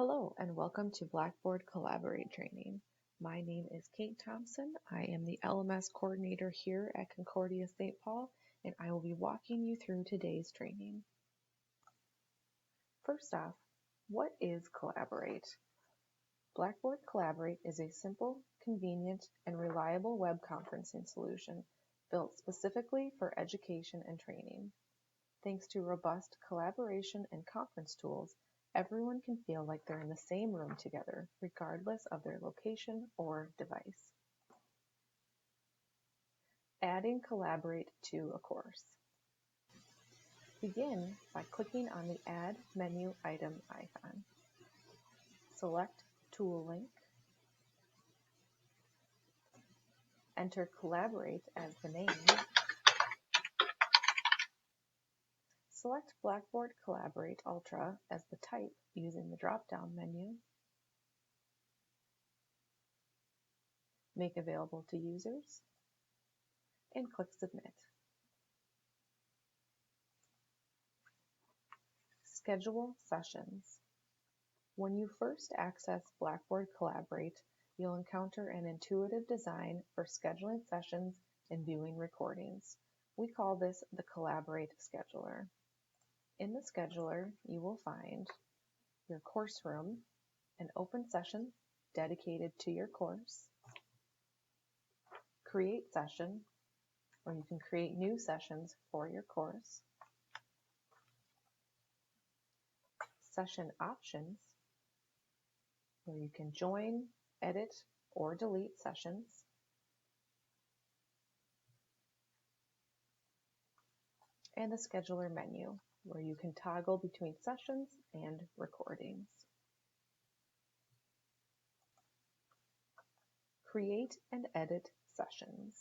Hello and welcome to Blackboard Collaborate training. My name is Kate Thompson. I am the LMS coordinator here at Concordia St. Paul, and I will be walking you through today's training. First off, what is Collaborate? Blackboard Collaborate is a simple, convenient, and reliable web conferencing solution built specifically for education and training. Thanks to robust collaboration and conference tools, everyone can feel like they're in the same room together, regardless of their location or device. Adding Collaborate to a course. Begin by clicking on the Add menu item icon. Select Tool Link. Enter Collaborate as the name. Select Blackboard Collaborate Ultra as the type using the drop-down menu. Make available to users, and click Submit. Schedule sessions. When you first access Blackboard Collaborate, you'll encounter an intuitive design for scheduling sessions and viewing recordings. We call this the Collaborate Scheduler. In the scheduler, you will find your course room, an open session dedicated to your course, create session, where you can create new sessions for your course, session options, where you can join, edit, or delete sessions, and the scheduler menu, where you can toggle between sessions and recordings. Create and edit sessions.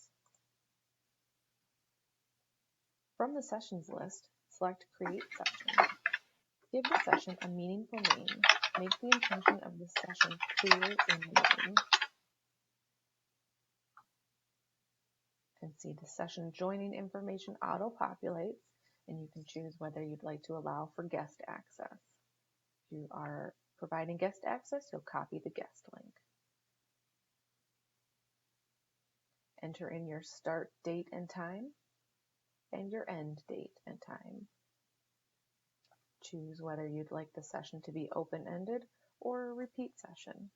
From the sessions list, select Create Session. Give the session a meaningful name. Make the intention of the session clear in the name. You can see the session joining information auto-populates, and you can choose whether you'd like to allow for guest access. If you are providing guest access, you'll copy the guest link. Enter in your start date and time, and your end date and time. Choose whether you'd like the session to be open-ended or a repeat session.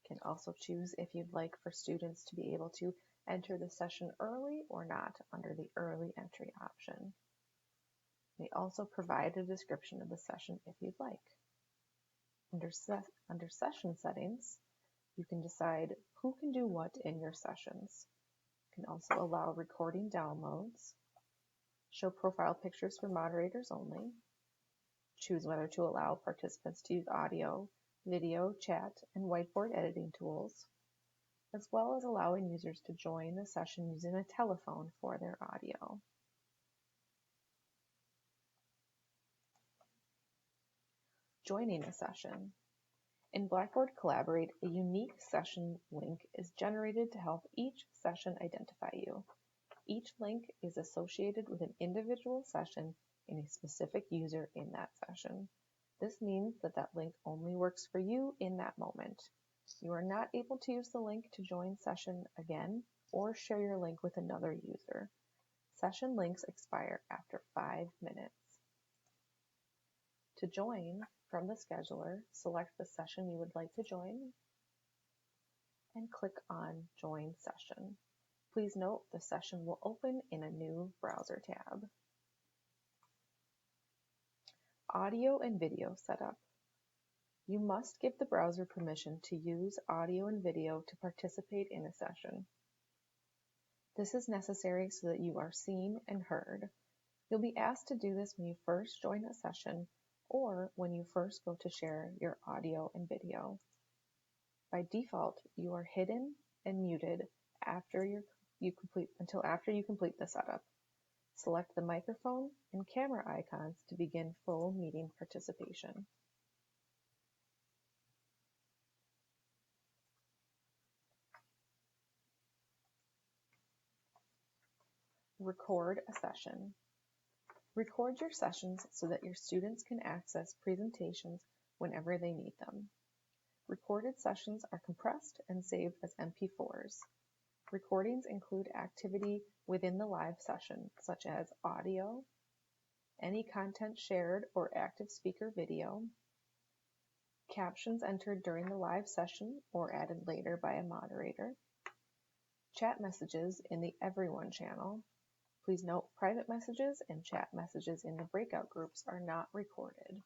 You can also choose if you'd like for students to be able to enter the session early or not under the early entry option. You may also provide a description of the session if you'd like. Under session settings, you can decide who can do what in your sessions. You can also allow recording downloads, show profile pictures for moderators only, choose whether to allow participants to use audio, video, chat, and whiteboard editing tools, as well as allowing users to join the session using a telephone for their audio. Joining a session. In Blackboard Collaborate, a unique session link is generated to help each session identify you. Each link is associated with an individual session and a specific user in that session. This means that that link only works for you in that moment. You are not able to use the link to join session again or share your link with another user. Session links expire after 5 minutes. To join from the scheduler, select the session you would like to join and click on Join Session. Please note the session will open in a new browser tab. Audio and video setup. You must give the browser permission to use audio and video to participate in a session. This is necessary so that you are seen and heard. You'll be asked to do this when you first join a session or when you first go to share your audio and video. By default, you are hidden and muted until after you complete the setup. Select the microphone and camera icons to begin full meeting participation. Record a session. Record your sessions so that your students can access presentations whenever they need them. Recorded sessions are compressed and saved as MP4s. Recordings include activity within the live session, such as audio, any content shared or active speaker video, captions entered during the live session or added later by a moderator, chat messages in the Everyone channel. Please note, private messages and chat messages in the breakout groups are not recorded.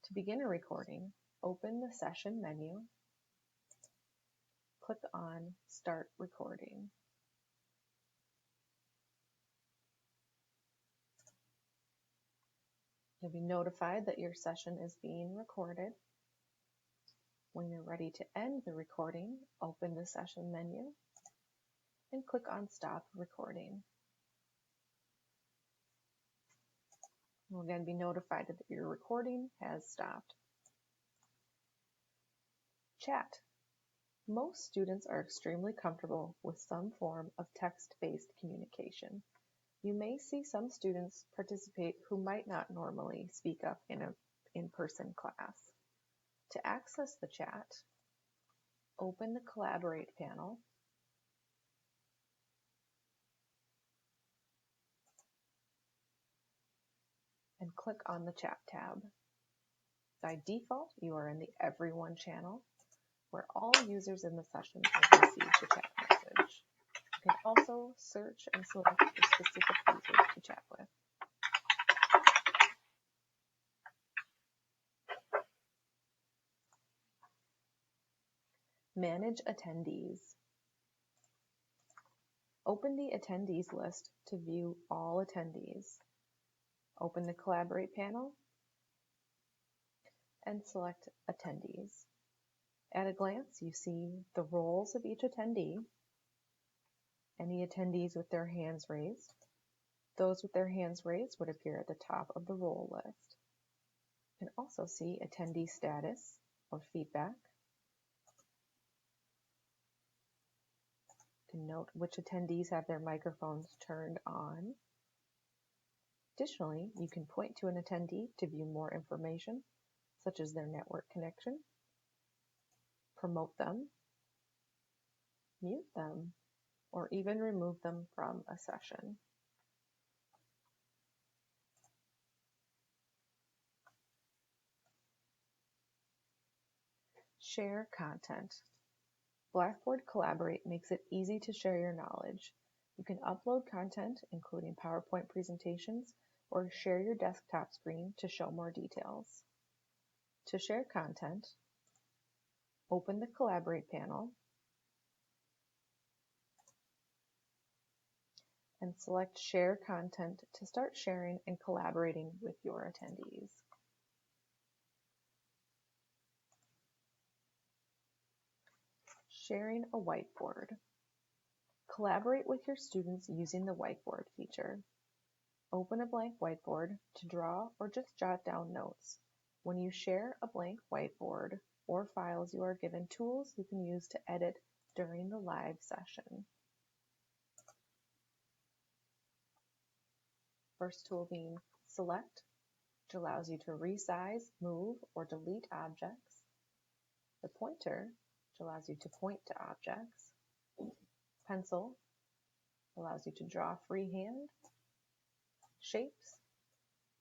To begin a recording, open the session menu, click on Start Recording. You'll be notified that your session is being recorded. When you're ready to end the recording, open the session menu and click on Stop Recording. You'll again be notified that your recording has stopped. Chat. Most students are extremely comfortable with some form of text-based communication. You may see some students participate who might not normally speak up in an in-person class. To access the chat, open the Collaborate panel and click on the Chat tab. By default, you are in the Everyone channel, where all users in the session will receive the chat message. You can also search and select the specific users to chat with. Manage attendees. Open the attendees list to view all attendees. Open the Collaborate panel and select Attendees. At a glance, you see the roles of each attendee, any attendees with their hands raised. Those with their hands raised would appear at the top of the role list. You can also see attendee status or feedback. You can note which attendees have their microphones turned on. Additionally, you can point to an attendee to view more information, such as their network connection, promote them, mute them, or even remove them from a session. Share content. Blackboard Collaborate makes it easy to share your knowledge. You can upload content, including PowerPoint presentations, or share your desktop screen to show more details. To share content, open the Collaborate panel and select Share Content to start sharing and collaborating with your attendees. Sharing a whiteboard. Collaborate with your students using the whiteboard feature. Open a blank whiteboard to draw or just jot down notes. When you share a blank whiteboard or files, you are given tools you can use to edit during the live session. First tool being Select, which allows you to resize, move, or delete objects. The Pointer, which allows you to point to objects. Pencil allows you to draw freehand. Shapes,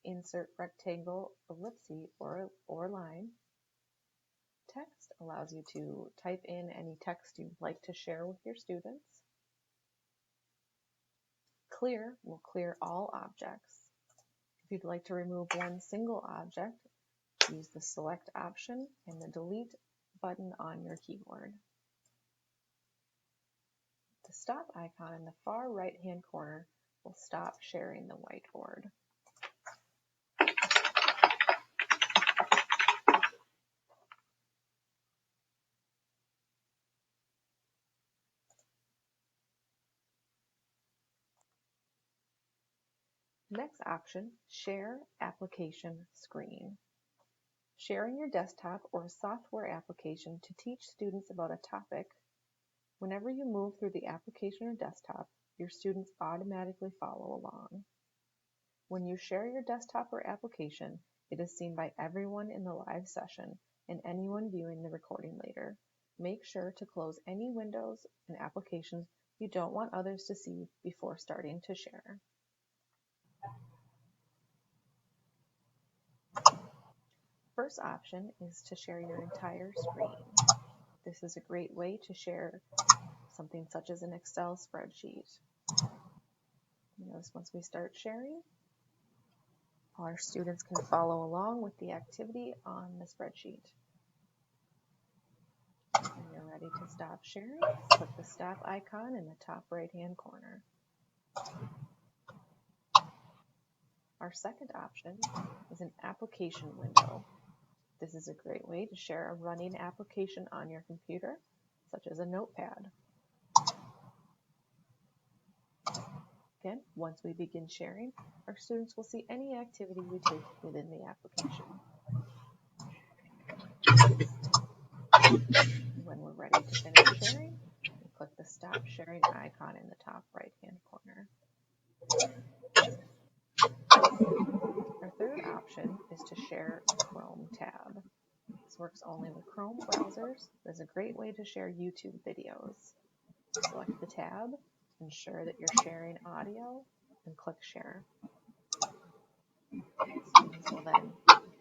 insert rectangle, ellipse, or line. Text allows you to type in any text you'd like to share with your students. Clear will clear all objects. If you'd like to remove one single object, use the Select option and the Delete button on your keyboard. The stop icon in the far right-hand corner will stop sharing the whiteboard. Next option, Share Application Screen. Sharing your desktop or software application to teach students about a topic. Whenever you move through the application or desktop, your students automatically follow along. When you share your desktop or application, It is seen by everyone in the live session and anyone viewing the recording later. Make sure to close any windows and applications you don't want others to see before starting to share. First option is to share your entire screen. This is a great way to share something such as an Excel spreadsheet. Notice once we start sharing, our students can follow along with the activity on the spreadsheet. When you're ready to stop sharing, click the stop icon in the top right-hand corner. Our second option is an application window. This is a great way to share a running application on your computer, such as a notepad. Again, once we begin sharing, our students will see any activity we take within the application. When we're ready to finish sharing, we click the Stop Sharing icon in the top right-hand corner. Our third option is to share a Chrome tab. This works only with Chrome browsers. It's a great way to share YouTube videos. Select the tab, ensure that you're sharing audio, and click Share. Students will then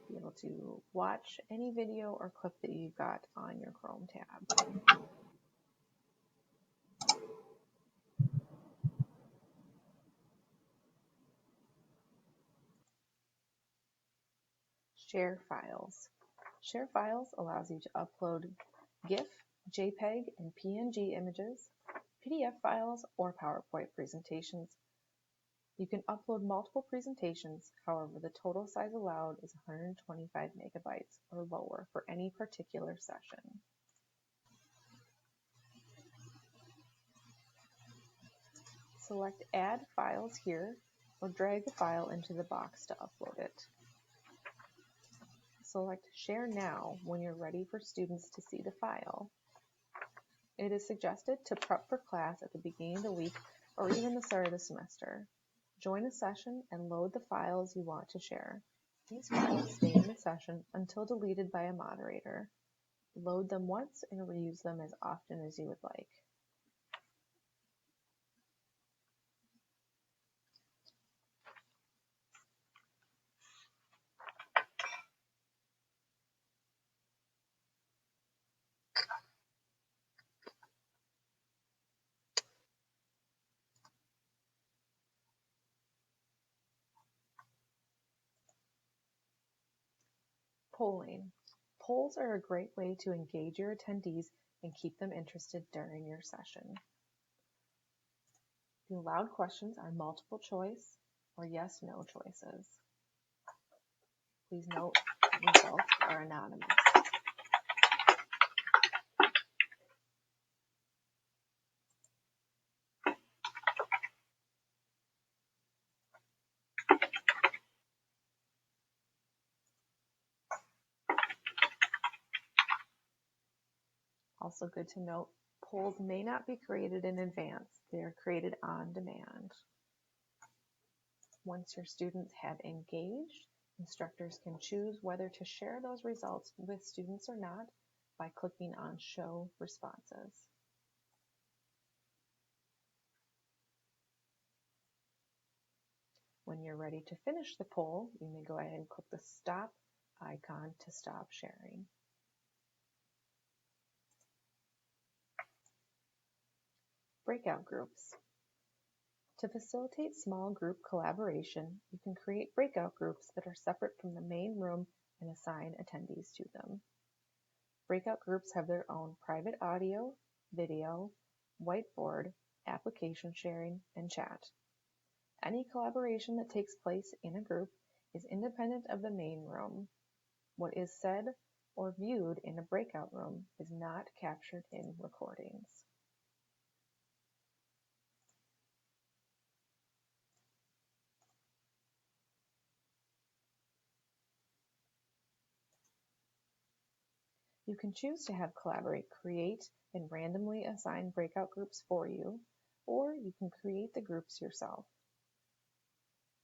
be able to watch any video or clip that you've got on your Chrome tab. Share files. Share files allows you to upload GIF, JPEG, and PNG images, PDF files, or PowerPoint presentations. You can upload multiple presentations, however, the total size allowed is 125 megabytes or lower for any particular session. Select Add Files here, or drag the file into the box to upload it. Select Share Now when you're ready for students to see the file. It is suggested to prep for class at the beginning of the week or even the start of the semester. Join a session and load the files you want to share. These files stay in the session until deleted by a moderator. Load them once and reuse them as often as you would like. Polling. Polls are a great way to engage your attendees and keep them interested during your session. The allowed questions are multiple choice or yes/no choices. Please note, results are anonymous. Also good to note, polls may not be created in advance. They are created on demand. Once your students have engaged, instructors can choose whether to share those results with students or not by clicking on Show Responses. When you're ready to finish the poll, you may go ahead and click the Stop icon to stop sharing. Breakout groups. To facilitate small group collaboration, you can create breakout groups that are separate from the main room and assign attendees to them. Breakout groups have their own private audio, video, whiteboard, application sharing, and chat. Any collaboration that takes place in a group is independent of the main room. What is said or viewed in a breakout room is not captured in recordings. You can choose to have Collaborate create and randomly assign breakout groups for you, or you can create the groups yourself.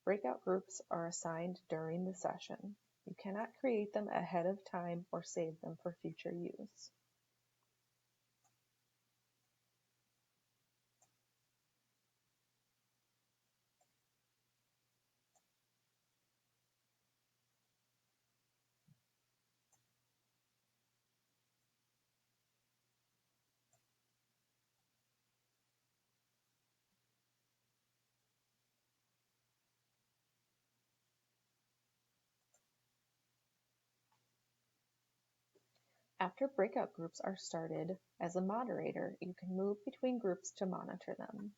Breakout groups are assigned during the session. You cannot create them ahead of time or save them for future use. After breakout groups are started, as a moderator, you can move between groups to monitor them.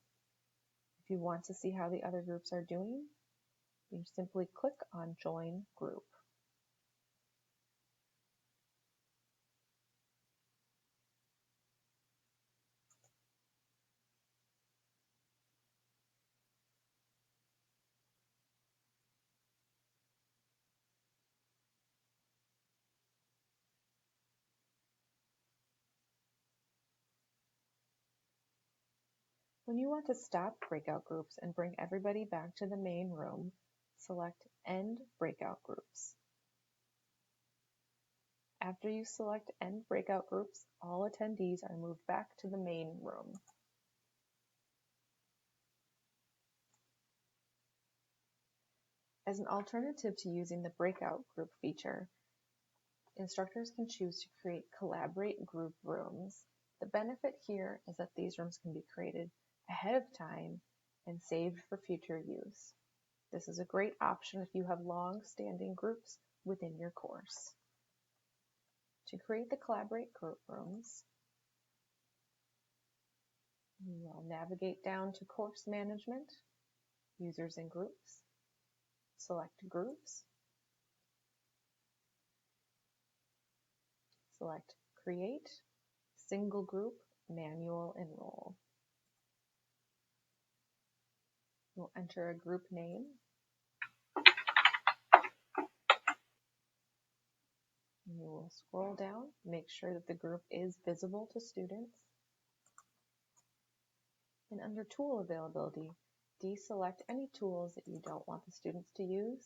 If you want to see how the other groups are doing, you simply click on Join Group. When you want to stop breakout groups and bring everybody back to the main room, select End Breakout Groups. After you select End Breakout Groups, all attendees are moved back to the main room. As an alternative to using the breakout group feature, instructors can choose to create Collaborate group rooms. The benefit here is that these rooms can be created ahead of time and saved for future use. This is a great option if you have long-standing groups within your course. To create the Collaborate group rooms, you will navigate down to Course Management, Users and Groups, select Groups, select Create, Single Group, Manual Enroll. You'll enter a group name. You will scroll down, make sure that the group is visible to students. And under Tool Availability, deselect any tools that you don't want the students to use.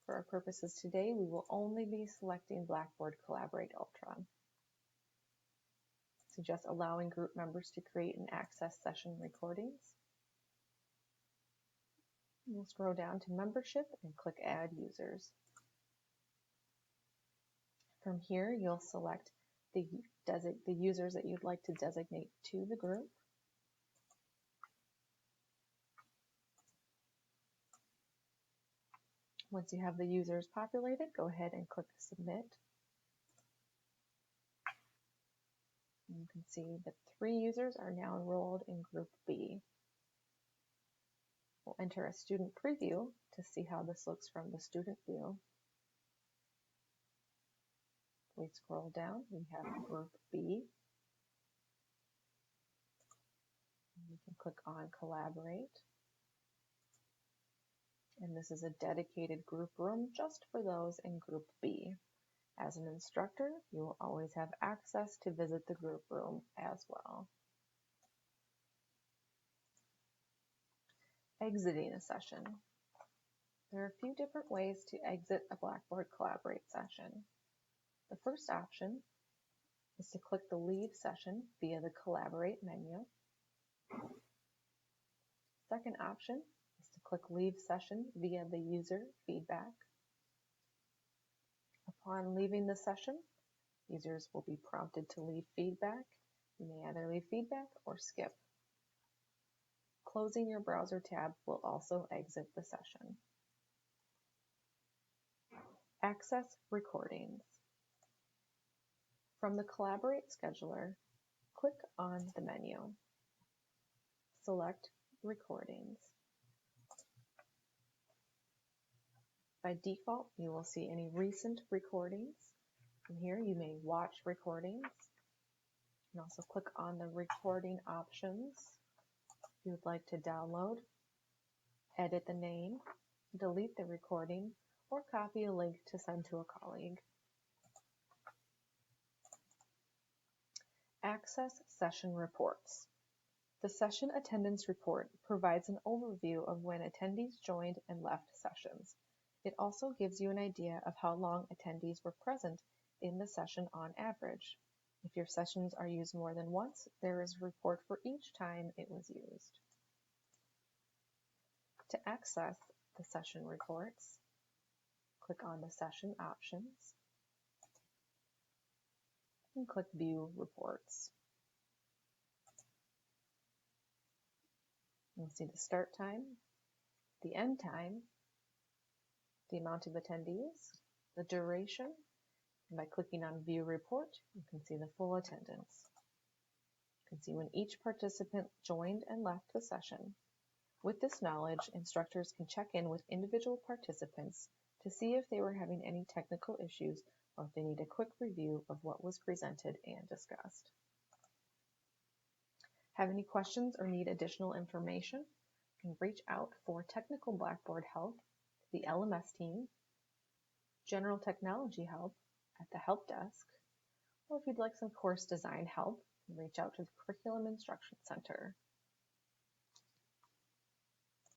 For our purposes today, we will only be selecting Blackboard Collaborate Ultra. Suggest allowing group members to create and access session recordings. We'll scroll down to Membership and click Add Users. From here, you'll select the users that you'd like to designate to the group. Once you have the users populated, go ahead and click Submit. And you can see that 3 users are now enrolled in Group B. We'll enter a student preview to see how this looks from the student view. We scroll down, we have Group B. You can click on Collaborate. And this is a dedicated group room just for those in Group B. As an instructor, you will always have access to visit the group room as well. Exiting a session. There are a few different ways to exit a Blackboard Collaborate session. The first option is to click the Leave Session via the Collaborate menu. Second option is to click Leave Session via the User Feedback. Upon leaving the session, users will be prompted to leave feedback. You may either leave feedback or skip. Closing your browser tab will also exit the session. Access recordings. From the Collaborate scheduler, click on the menu. Select Recordings. By default, you will see any recent recordings. From here, you may watch recordings. You can also click on the recording options if you would like to download, edit the name, delete the recording, or copy a link to send to a colleague. Access Session Reports. The Session Attendance Report provides an overview of when attendees joined and left sessions. It also gives you an idea of how long attendees were present in the session on average. If your sessions are used more than once, there is a report for each time it was used. To access the session reports, click on the session options and click View Reports. You'll see the start time, the end time, the amount of attendees, the duration, and by clicking on View Report, you can see the full attendance. You can see when each participant joined and left the session. With this knowledge, instructors can check in with individual participants to see if they were having any technical issues or if they need a quick review of what was presented and discussed. Have any questions or need additional information? You can reach out for technical Blackboard help to the LMS team, general technology help at the help desk, or if you'd like some course design help, reach out to the Curriculum Instruction Center.